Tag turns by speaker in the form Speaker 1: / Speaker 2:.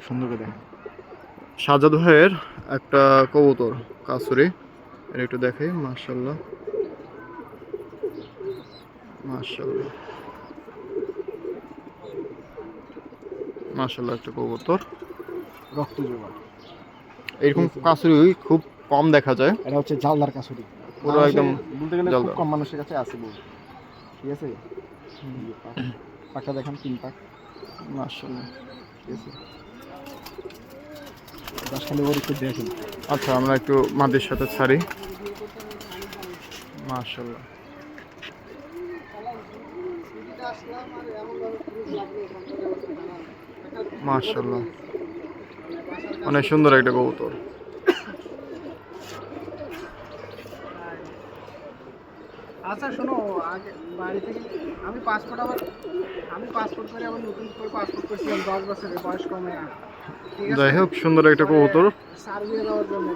Speaker 1: সুন্দর করে দেখেন।
Speaker 2: সাজাদ ভাইয়ের একটা কবুতর কাসুরি, এটা একটু দেখাই। মাশাআল্লাহ মাশাআল্লাহ মাশাআল্লাহ, একটা কবুতর।
Speaker 1: রক্ত জোড়া।
Speaker 2: এরকম কাসুরি খুব কম দেখা যায়।
Speaker 1: এটা হচ্ছে জালদার কাছুরি।
Speaker 2: পুরো একদম
Speaker 1: বলতে গেলে খুব
Speaker 2: জালদার।
Speaker 1: কম মানুষের কাছে আছে বল, ঠিক আছে। পাকটা দেখেন, 3 পাক।
Speaker 2: মাশাআল্লাহ।
Speaker 1: ঠিক আছে, বাস খালি ওর একটু দেখেন।
Speaker 2: আচ্ছা, আমরা একটু মাদের সাথে ছাড়ি। মাশাআল্লাহ মাশাআল্লাহ, অনেক সুন্দর একটা কবুতর।
Speaker 3: আচ্ছা শোনো, আগে বাড়ি থেকে আমি পাসপোর্ট করে আবার নতুন করে পাসপোর্ট করছিলাম 10 বছরের বয়স কমে। ঠিক আছে,
Speaker 2: যাই হোক, সুন্দর একটা কবুতর।
Speaker 3: সার্বিয়া যাওয়ার জন্য।